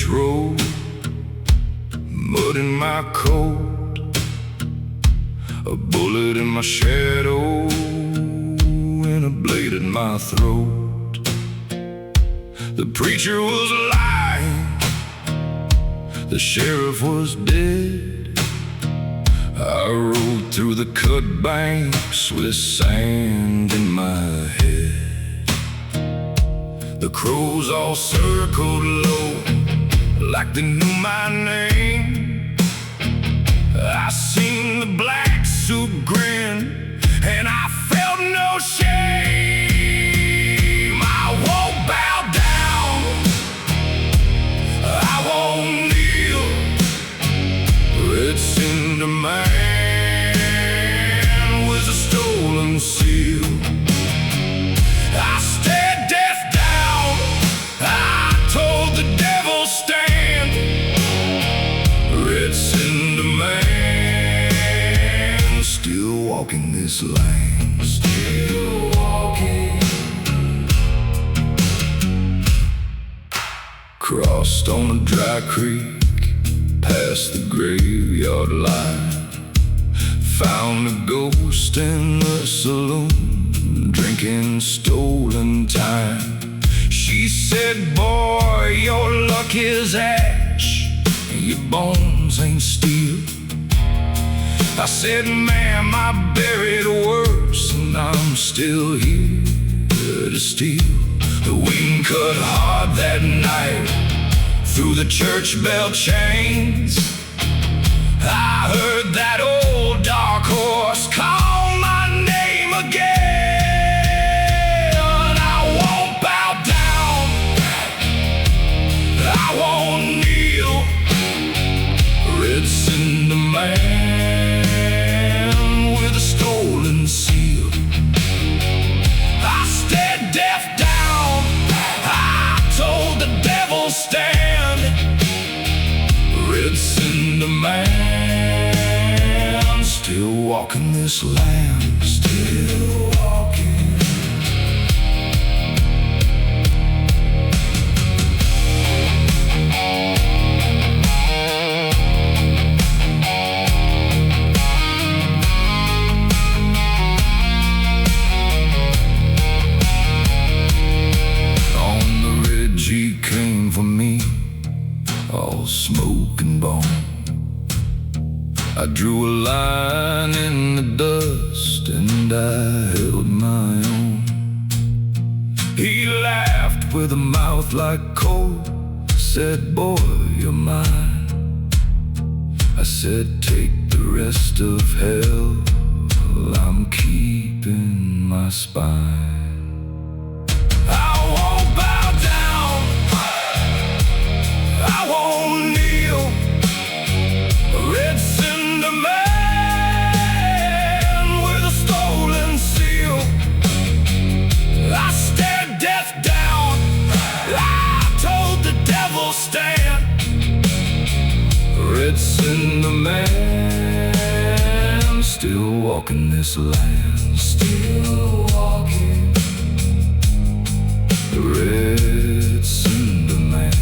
dirt-rich road, mud in my coat, a bullet in my shadow, and a blade in my throat. The preacher was lying, the sheriff was dead. I rode through the cut banks with sand in my head. The crows all circled low like they knew my name. I seen the black suit grin and I felt no shame. I won't bow down, I won't kneel. It's in the man with a stolen seal. I stared death down, I told the devil stand. It's in the man, still walking this land, still walking. Crossed on a dry creek, past the graveyard line. Found a ghost in the saloon, drinking stolen time. She said, boy, your luck is ash, and your bones ain't steel. I said, ma'am, I buried worse, and I'm still here to steal. The wind cut hard that night through the church bell chains. I heard that old dark horse call my name again. I won't bow down, I won't kneel. It's in the man with a stolen seal. I stared death down, I told the devil stand. It's in the man, still walking this land, still walking. On the ridge he came for me, all smoke and bone. I drew a line in the dust and I held my own. He laughed with a mouth like coal, said, boy, you're mine. I said, take the rest of hell, I'm keeping my spine. I won't bow down, I won't kneel. It's in the man with a stolen seal. I stared death down, I told the devil stand. It's in the man, still walking this land, still walking. It's in the man,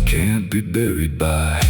can't be buried by hand.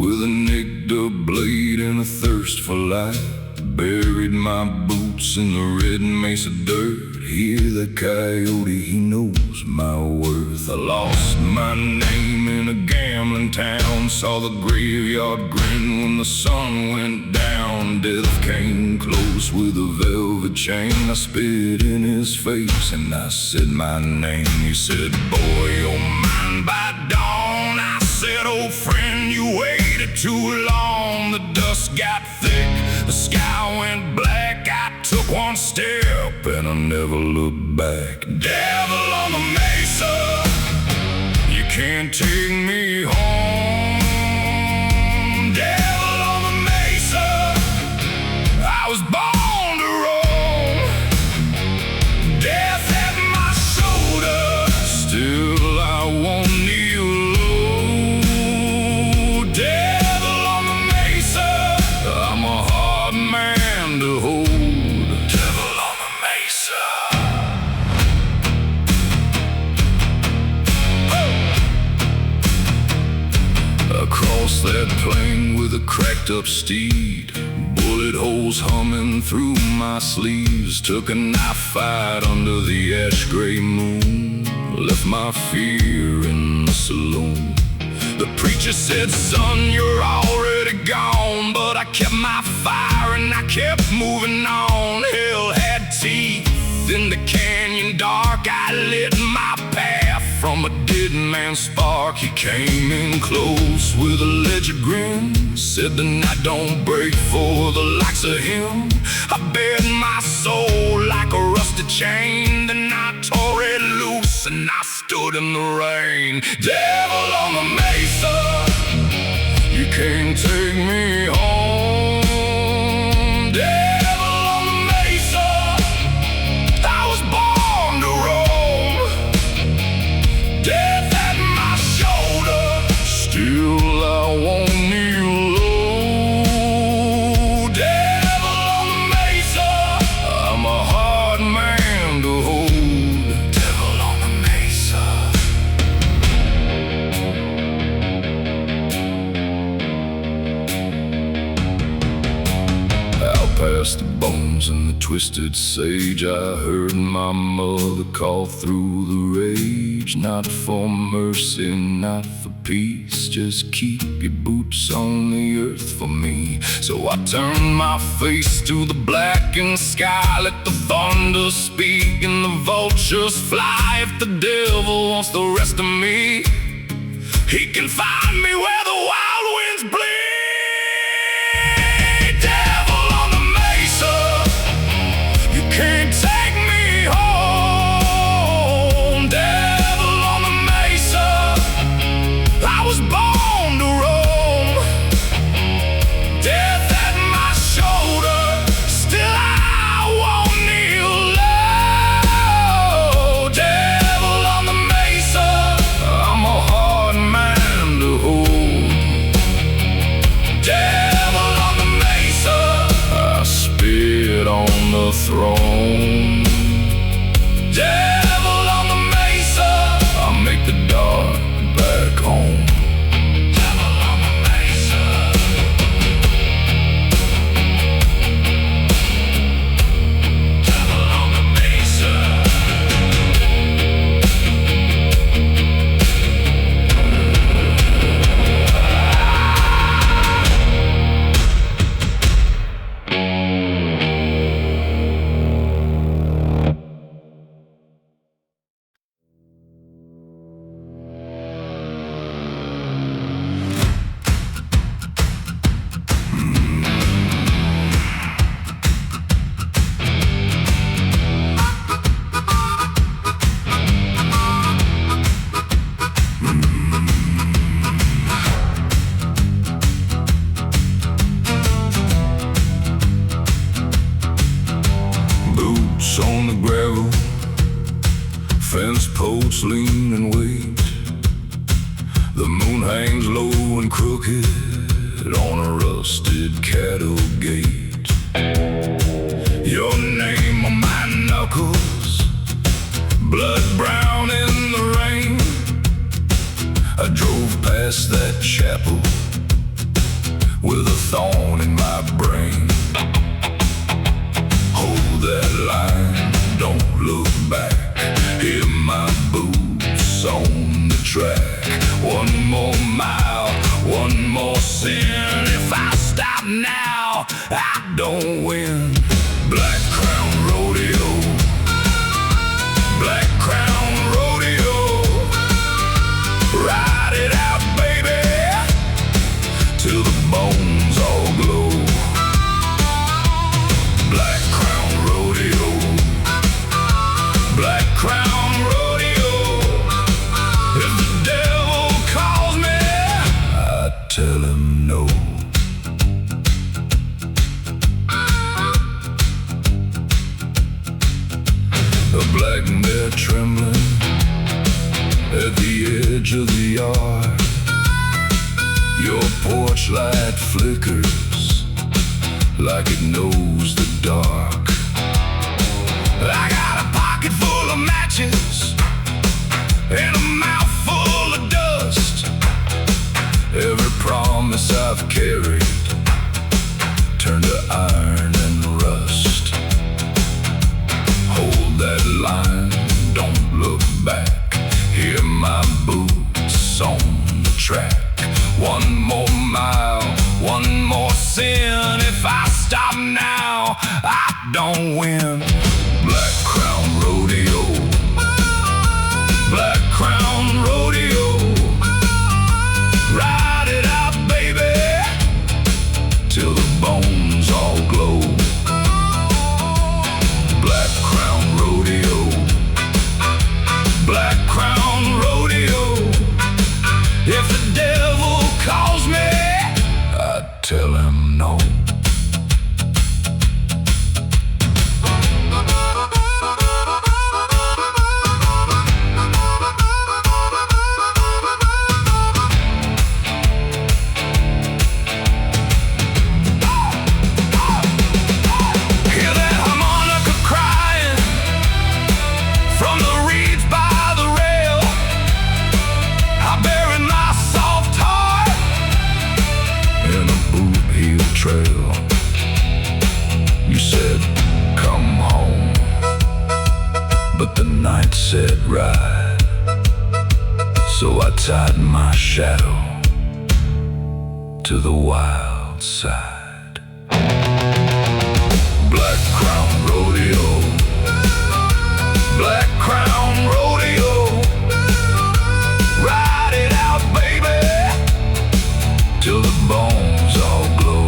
With a nicked up blade and a thirst for life, buried my boots boots in the red mesa dirt. Hear the coyote, he knows my worth. I lost my name in a gambling town, saw the graveyard grin when the sun went down. Death came close with a velvet chain. I spit in his face and I said my name. He said, boy, you're mine by dawn. I said, old friend, you waited too long. The dust got thick, the sky went black. I took one step and I never looked back. Devil on the mesa, you can't take me home. Devil on the mesa, I was born to roam. Death at my shoulder, still I won't kneel low. Devil on the mesa, I'm a hard man to hold. Devil on the mesa. Across that plain with a cracked up steed, bullet holes humming through my sleeves. Took a knife fight under the ash gray moon, left my fear in the saloon. The preacher said, son, you're already gone, but I kept my fire and I kept moving on. Hell had teeth in the canyon dark. I lit my path from a dead man's spark. He came in close with a ledger grin, said the night don't break for the likes of him. I bared my soul like a rusted chain, then I tore it loose and I stood in the rain. Devil on the mesa, you can't take me home. Devil on the mesa, I was born to roam. Death at my shoulder, still I won't kneel low. Devil on the mesa, I'm a hard man to hold. Devil on the mesa. Out past the bones and the twisted sage, I heard my mother call through the rage. Not for mercy, not for peace, just keep your boots on the earth for me. So I turned my face to the blackened sky, let the thunder speak and the vultures fly. If the devil wants the rest of me, he can find me where the wild winds bleed. Devil on the mesa, you can't take me home. Devil on the mesa, I was born to roam. Death at my shoulder, still I won't kneel low. Devil on the mesa, I'm a hard man to hold. Devil on the mesa, I spit on the throne. Devil on the mesa, I make the dark back home. Devil on the mesa. Devil on the mesa. Boots on the gravel, fence posts lean and wait. The moon hangs low and crooked on a rusted cattle gate. Your name on my knuckles, blood brown in the rain. I drove past that chapel with a thorn in my brain. Hold that line, don't look back. Hear my boots on the track. One more mile, one more sin. If I stop now, I don't win. Black Crown Rodeo, Black Crown Rodeo. Ride it out, baby, till the bones all glow. Black Crown Rodeo, Black Crown Rodeo. If the devil calls me, I tell him no. A black mare trembling at the edge of the yard. Your porch light flickers like it knows the dark. I got a pocket full of matches and a mouth full of dust. Every promise I've carried turned to iron and rust. Hold that line, don't look back. Hear my boots on the track. One more mile, one more sin. If I stop now, I don't win. Black Crown Rodeo, Black Crown Rodeo. Ride it out, baby, till the bones all glow. Black Crown Rodeo, Black Crown Rodeo. If the devil calls me, I tell him no. Hear that harmonica crying from the reeds by the rail. I buried my soft heart in a boot heel trail. You said, come home, but the night said ride. So I tied my shadow to the wild side. Black Crown Rodeo, Black Crown Rodeo. Ride it out, baby, till the bones all glow.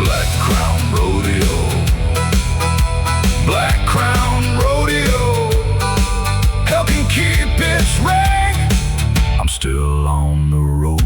Black Crown Rodeo, Black Crown Rodeo. Hell can keep its ring, I'm still on the road.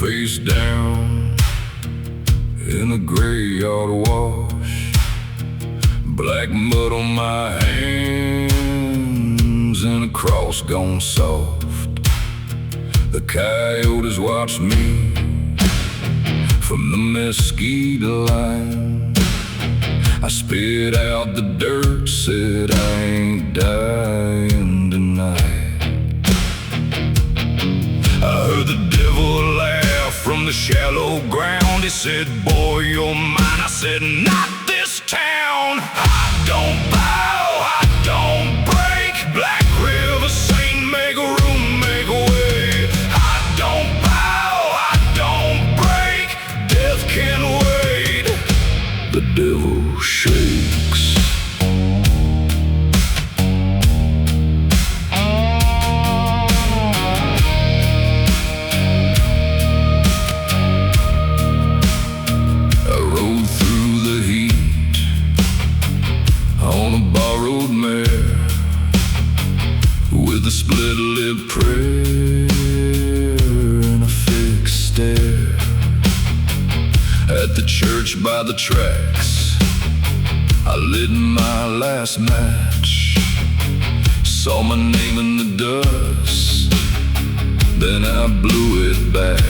Face down in a graveyard wash. Black mud on my hands and a cross gone soft. The coyotes watch me from the mesquite line. I spit out the dirt, said I ain't dying tonight. I heard the devil laugh from the shallow ground. He said, boy, you're mine. I said, not this town. I don't bow, I don't break. Black River Saint, make room, make way. I don't bow, I don't break. Death can wait. The devil shakes. by the tracks. I lit my last match, saw my name in the dust, then I blew it back.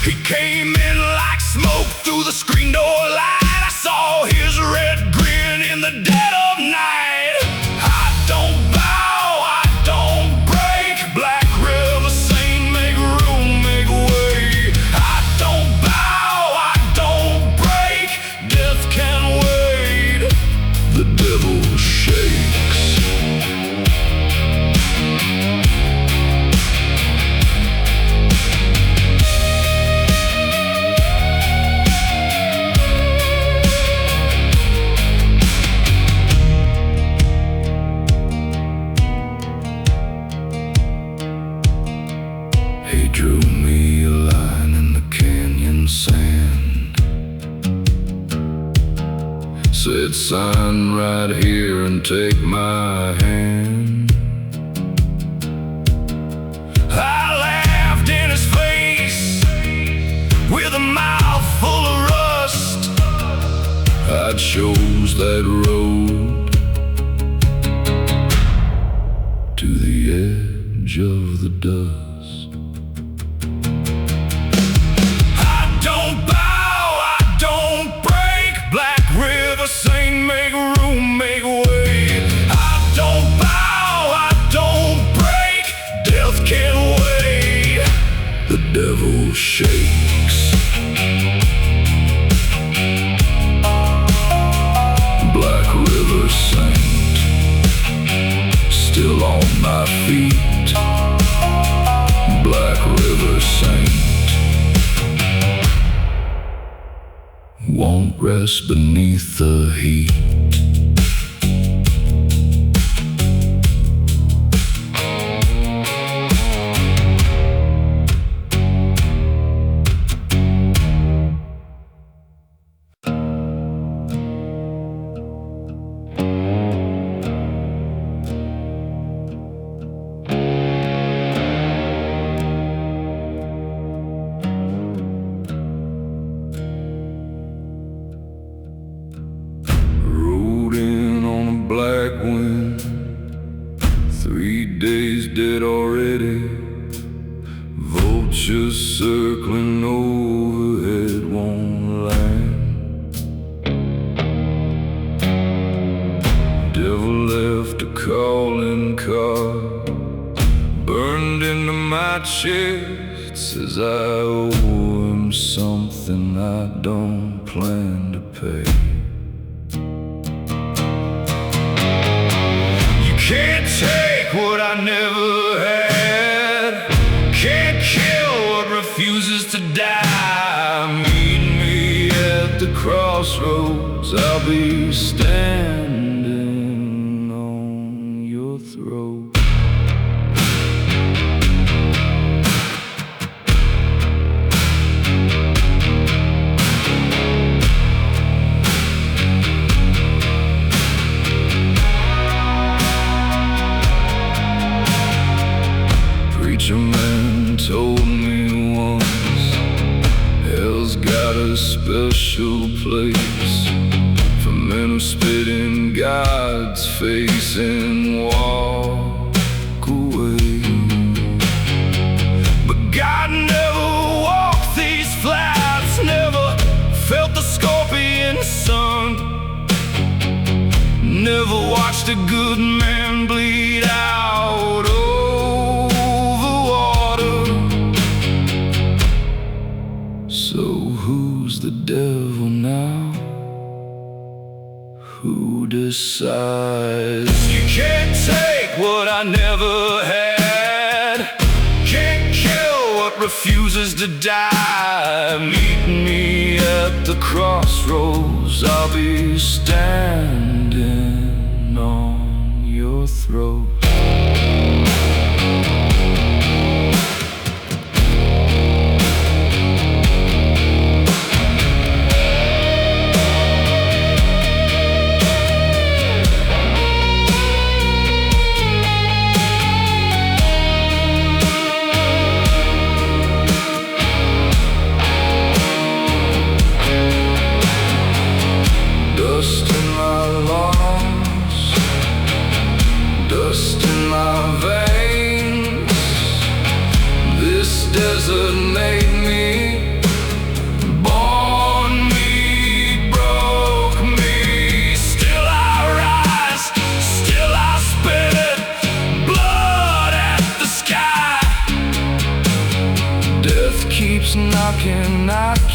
He came in like smoke through the screen door light. I saw his red grin in the dead of night. I don't bow, I don't break. Black river saint, make room, make way. I don't bow, I don't break. Death can wait. The devil shakes. He drew me a line in the canyon sand, said sign right here and take my hand. I laughed in his face with a mouth full of rust. I chose that road to the edge of the dust. Saint, make room, make way. I don't bow, I don't break. Death can't wait. The devil shakes. Black river saint, still on my feet. Black river saint, won't rest beneath the heat. Black wind, 3 days dead already. Vultures circling overhead won't land. Devil left a calling card, burned into my chest. Says I owe him something I don't plan to pay. Can't take what I never had. Can't kill what refuses to die. Meet me at the crossroads. I'll be standing on your throat. Preacher man told me once, hell's got a special place for men who spit in God's face and walk away. But God never walked these flats, never felt the scorpion sun, never watched a good man bleed out. So who's the devil now? Who decides? You can't take what I never had. Can't kill what refuses to die. Meet me at the crossroads. I'll be standing on your throat.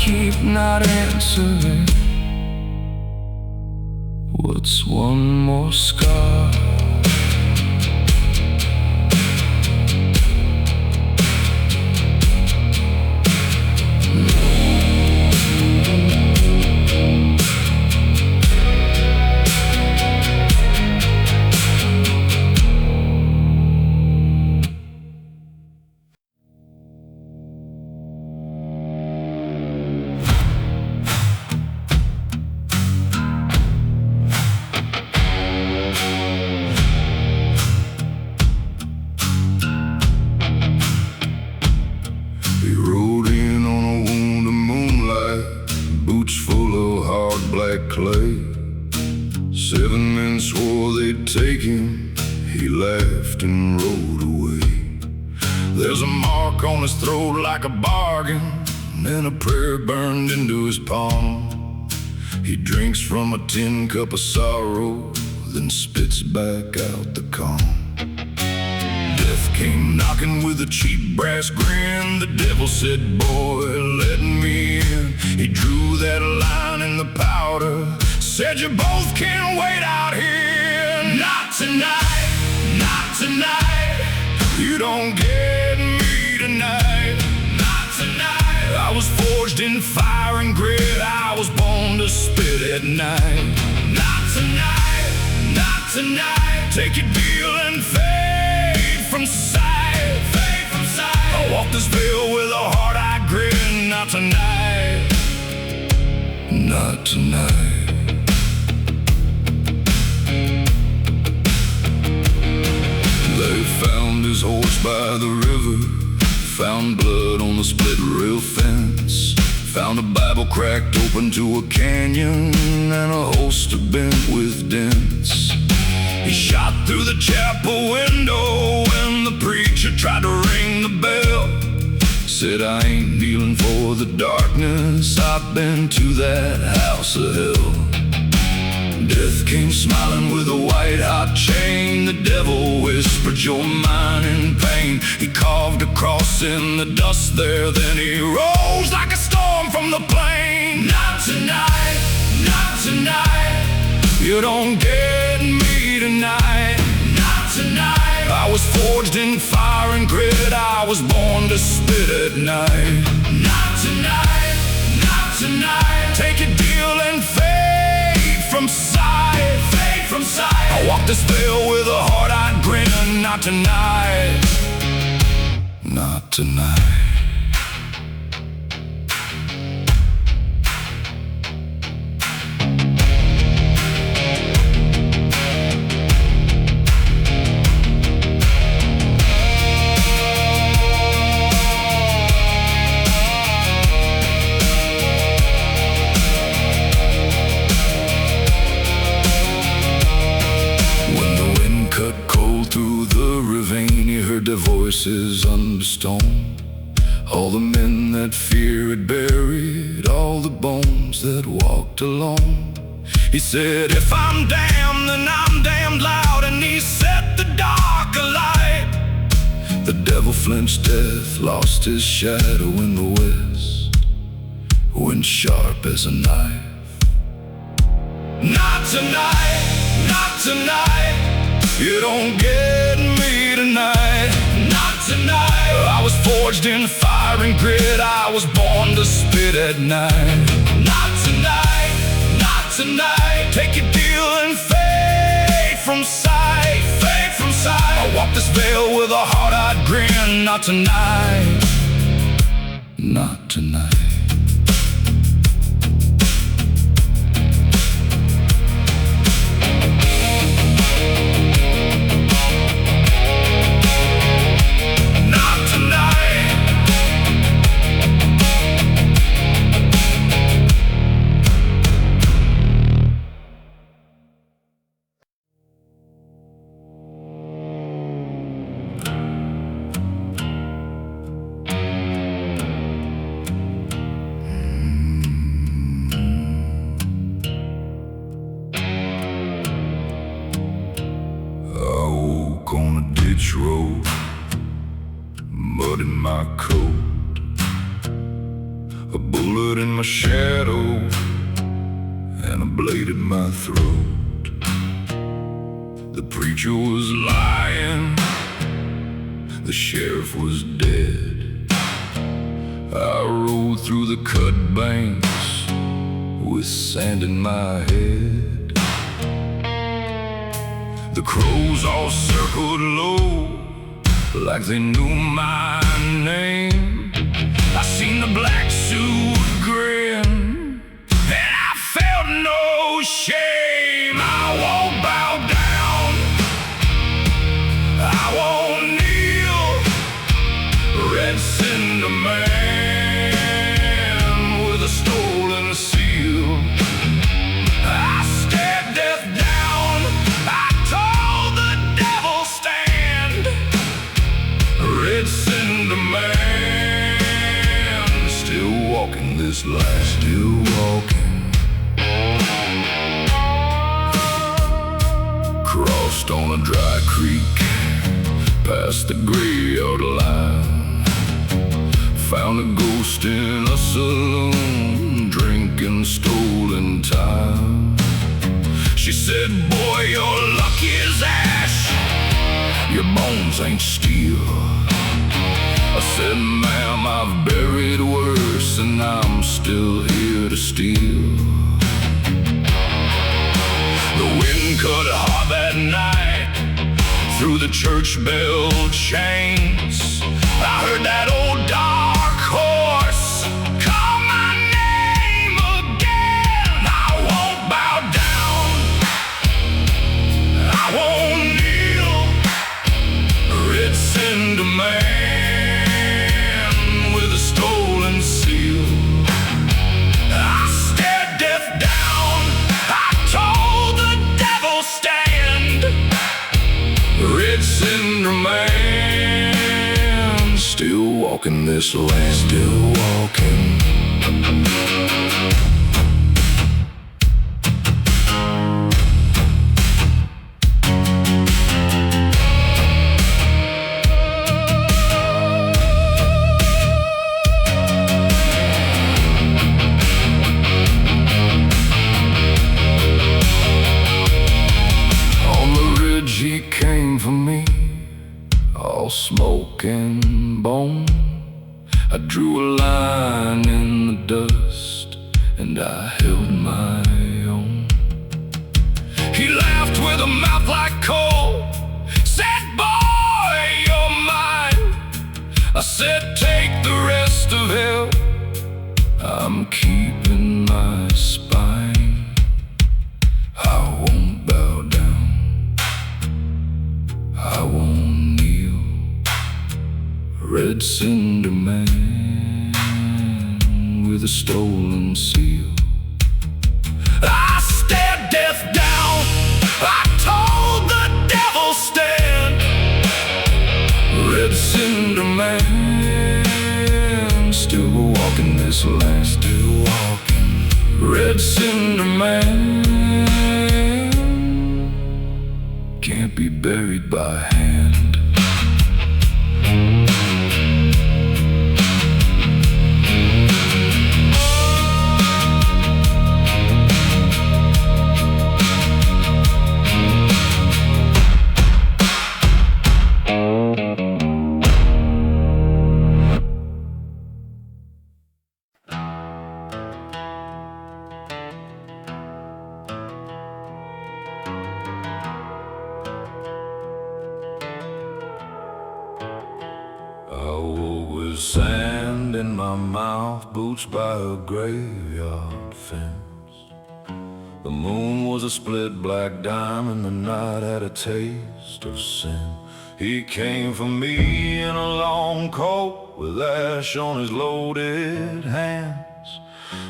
keep not answering. What's one more scar? He rode in on a wound of moonlight, boots full of hard black clay. 7 men swore they'd take him, he laughed and rode away. There's a mark on his throat like a bargain, and a prayer burned into his palm. He drinks from a tin cup of sorrow, then spits back out the calm. Death came knocking with a cheap brass grin. The devil said, boy, let me in. He drew that line in the powder, said you both can wait out here. Not tonight, not tonight. You don't get me tonight. Not tonight. I was forged in fire and grit, I was born to spit at night. Not tonight, not tonight. Take your deal and fade from sight, fade from sight. I walk this veil with a heart I grin. Not tonight, not tonight. They found his horse by the river, found blood on the split rail fence, found a Bible cracked open to a canyon, and a holster bent with dents. He shot through the chapel window when the preacher tried to ring the bell. Said, I ain't kneeling for the darkness, I've been to that house of hell. Death came smiling with a white-hot chain. The devil whispered, you're mine in pain. He carved a cross in the dust there, then he rose like a storm from the plain. Not tonight, not tonight. You don't get me tonight. Not tonight. I was forged in fire and grit, I was born to spit at night. Not tonight, not tonight. Take a deal and fade from sight, fade from sight. I walk this veil with a heart I'd grin. Not tonight, not tonight. Their voices under stone, all the men that fear had buried, all the bones that walked alone. He said, if I'm damned, then I'm damned loud, and he set the dark alight. The devil flinched, death lost his shadow in the west, went sharp as a knife. Not tonight, not tonight. You don't get me tonight. Not tonight. I was forged in fire and grit, I was born to spit at night. Not tonight, not tonight. Take your deal and fade from sight, fade from sight. I walk this veil with a heart I'd grin. Not tonight, not tonight. On a ditch road, mud in my coat, a bullet bullet in my shadow and a blade in my throat. The preacher was lying, the sheriff was dead. I rode through the cut banks with sand in my head. The crows all circled low like they knew my name. I seen the black suit grin, and I felt no shame. I won't bow down, I won't kneel. Red cinder man with a stolen seal. I stared death down, I told the devil stand. Red cinder man, still walking this land, still walking. Crossed on a dry creek, past the graveyard line. Found a ghost in a saloon, drinking stolen time. She said, boy, your luck is ash, your bones ain't steel. I said, ma'am, I've buried worse, and I'm still here to steal. The wind cut hard that night through the church bell chains. I heard that old dark horse call my name again. I won't bow down, I won't kneel. Red cinder man with a stolen seal. I stared death down, I told the devil stand. Red cinder man, still walking this land, still walking. He came for me, all smoke and bone. I drew a line in the dust, and I held my own. He laughed with a mouth like coal, said, boy, you're mine. I said, take the rest of hell, I'm keeping my spine. I won't bow down, I won't kneel. Red cinder man with a stolen seal. I stared death down, I told the devil stand. Red cinder man, still walking this land, still walking. Red cinder man can't be buried by hand. Sand in my mouth, boots by a graveyard fence. The moon was a split black diamond, the night had a taste of sin. He came for me in a long coat with ash on his loaded hands.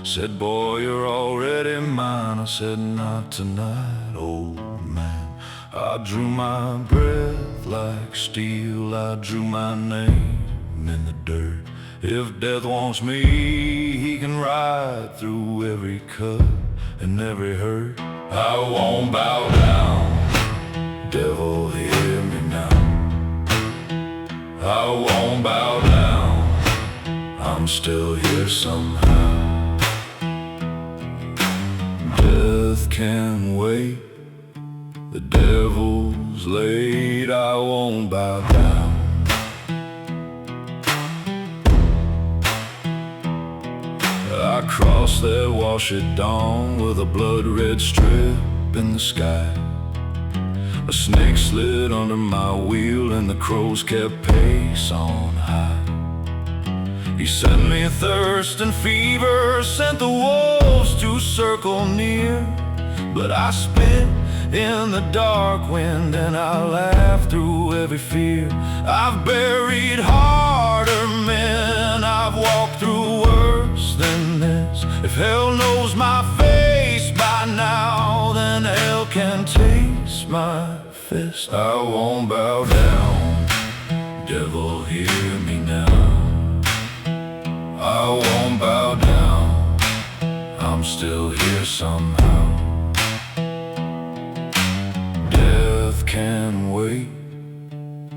Said, boy, you're already mine. I said, not tonight, old man. I drew my breath like steel, I drew my name in the dirt. If death wants me, he can ride through every cut and every hurt. I won't bow down, devil, hear me now. I won't bow down, I'm still here somehow. can wait. The devil's laid, I won't bow down. I crossed that wash at dawn with a blood-red strip in the sky. A snake slid under my wheel and the crows kept pace on high. He sent me thirst and fever, sent the wolves to circle near. But I spit in the dark wind and I laugh through every fear. I've buried harder men, I've walked through worse than this. If hell knows my face by now, then hell can taste my fist. I won't bow down, devil, hear me now. I won't bow down, I'm still here somehow. Death can wait,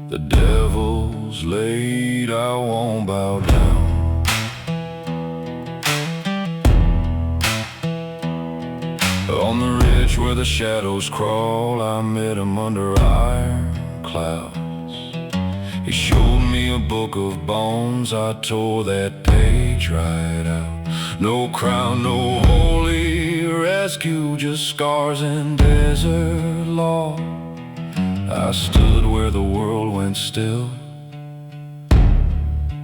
the devil's laid, I won't bow down. On the ridge where the shadows crawl, I met him under iron clouds. He showed me a book of bones, I tore that page right out. No crown, no holy rescue, just scars and desert law. I stood where the world went still,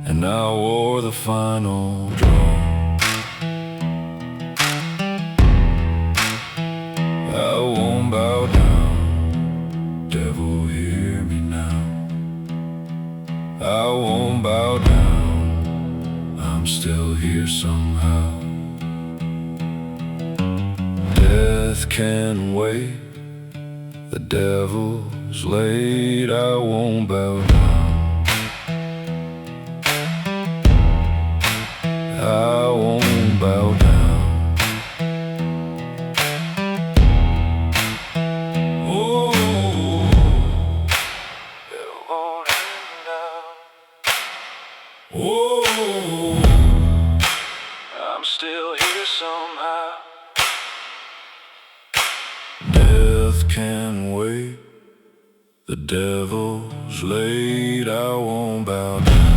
and I wore the final draw. I won't bow down, devil, hear me now. I won't bow down, I'm still here somehow. Death can wait, the devil's laid, I won't bow down. I won't bow down. Oh, I'm still here somehow. Death can wait, the devil's laid, I won't bow down.